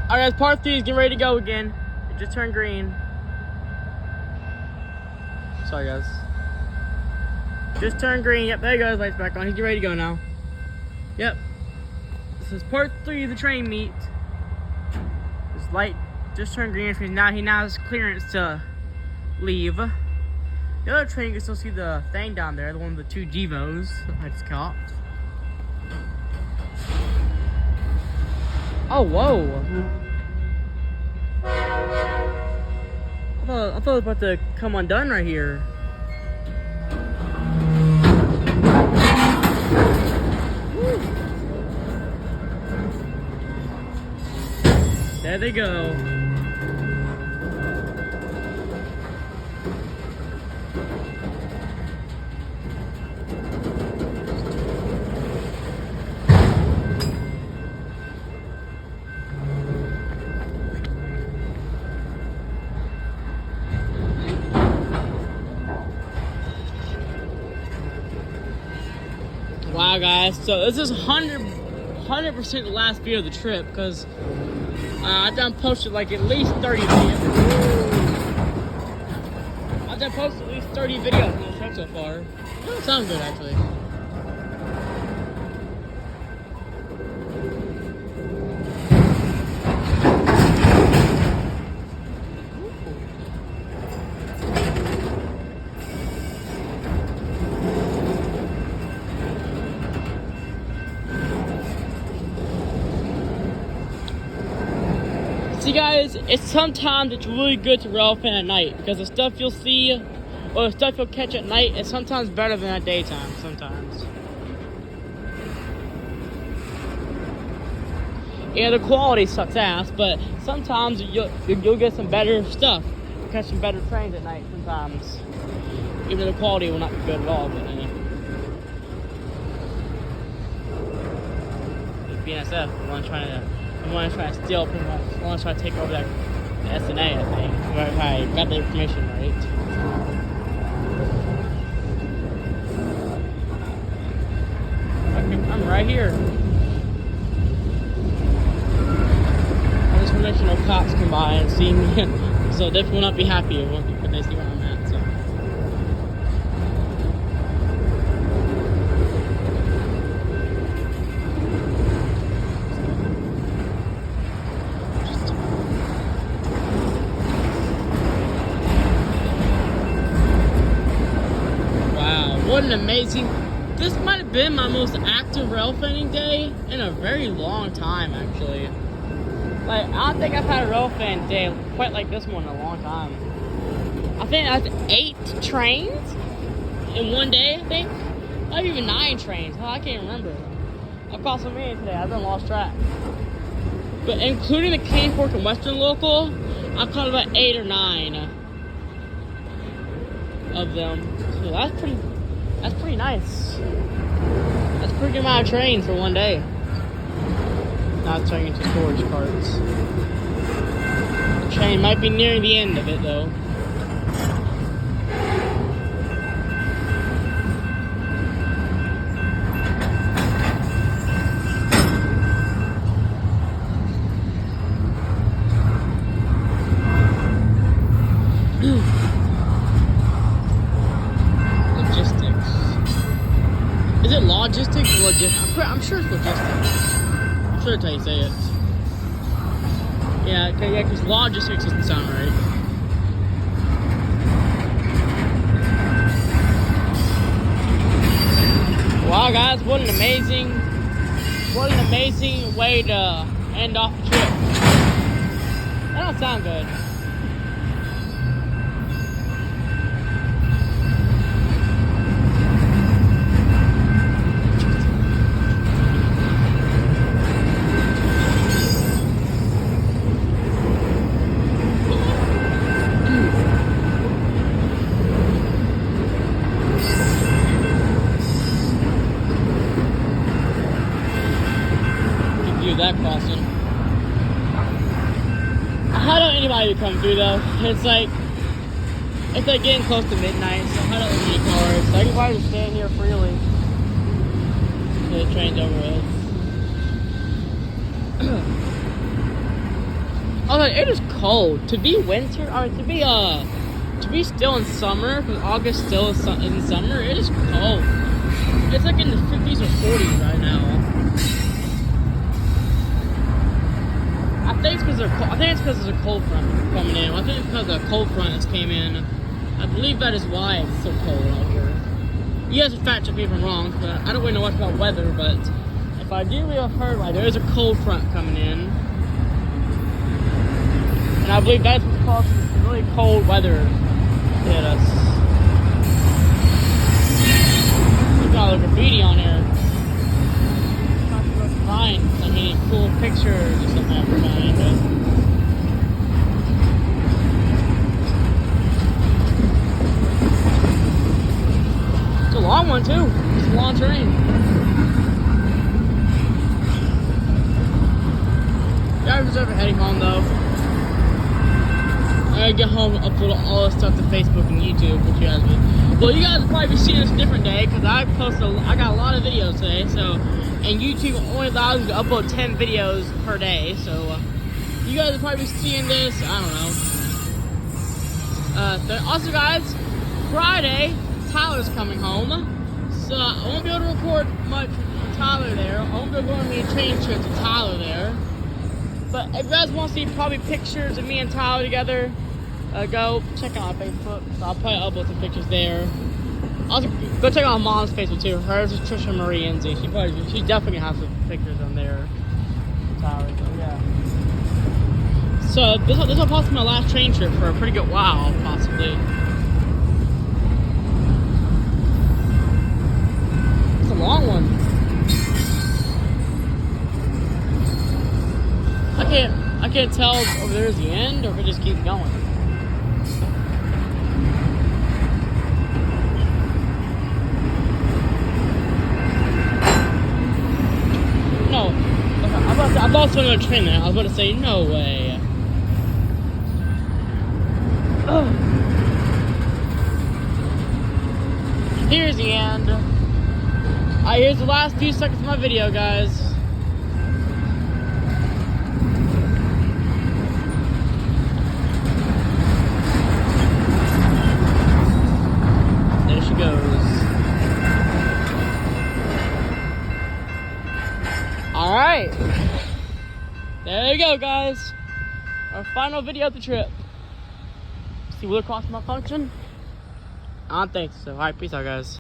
Alright, guys, part 3 is getting ready to go again. It just turned green. Sorry, guys. Just turned green. Yep, there you go. His light's back on. He's getting ready to go now. Yep. This is part 3 of the train meet. His light just turned green. He now has clearance to leave. The other train, you can still see the thing down there. The one with the 2 Gevos I just caught. Oh, whoa. I thought it was about to come undone right here. Woo. There they go. Wow, guys, so this is 100% the last video of the trip, because I've done posted like at least 30 videos. I've done posted at least 30 videos on the trip so far. That sounds good, actually. See, guys, sometimes it's really good to rail fan at night, because the stuff you'll see or the stuff you'll catch at night is sometimes better than at daytime. Sometimes. Yeah, the quality sucks ass, but sometimes you'll get some better stuff. You'll catch some better trains at night. Sometimes, even though the quality will not be good at all. But BNSF, the one trying to steal pretty much. I want to try to take over that SNA, I think. If I got the information right. I'm right here. I just want to make sure no cops come by and see me. So they will not be happy when they see where I'm at. So. What an amazing, this might have been my most active rail fanning day in a very long time, actually. Like, I don't think I've had a rail fan day quite like this one in a long time. I think that's 8 trains in one day, I think. Not even 9 trains, I can't remember. I've caught so many today, I've been lost track. But including the Cane Fork and Western Local, I've caught about 8 or 9 of them. So that's pretty nice. That's a pretty good amount of trains for one day. Not turning into storage carts. The train might be nearing the end of it though. Is it logistics or logistics? I'm sure it's logistics. I'm sure that's how you say it. Yeah, because logistics doesn't sound right. Wow, guys, what an amazing way to end off the trip. That don't sound good. That crossing. I don't anybody to come through though. It's like getting close to midnight, so I don't need cars. So I can probably just stand here freely until the train's over with. Oh, it is cold to be winter, or to be still in summer. Because August still is in summer. It is cold. It's like in the 50s or 40s right now. I think it's because there's a cold front coming in. I think it's because the cold front has came in. I believe that is why it's so cold out here. You guys can fact check me if I'm wrong, but I don't really know much about weather. But if I do, have heard right, there is a cold front coming in. And I believe that's what's causing some really cold weather to hit us. Look at all the graffiti on here. I'm trying to find any cool pictures or something I can find. It's a long one too. It's a long train. Drivers over heading home though. I gotta get home and upload all this stuff to Facebook and YouTube, which you guys will. Well, you guys will probably be seeing this a different day because I got a lot of videos today. So, and YouTube only allows you to upload 10 videos per day. So, you guys will probably be seeing this. I don't know. Also, guys, Friday Tyler's coming home, so I won't be able to record much for Tyler there. I won't be able to go on any train trip to Tyler there. But if you guys want to see probably pictures of me and Tyler together, go check out my Facebook. So I'll probably upload some pictures there. Also, go check out my mom's Facebook too. Hers is Trisha Marie Enzi. She definitely has some pictures on there. Tyler, so yeah. So this will possibly be my last train trip for a pretty good while, possibly. It's a long one. I can't tell if over there is the end or if it just keeps going. No. Okay, I thought someone was train there. I was about to say, no way. Ugh. Here's the end. Here's the last few seconds of my video, guys. Alright, there you go, guys. Our final video of the trip. See, will it cross my function? I don't think so. Alright, peace out, guys.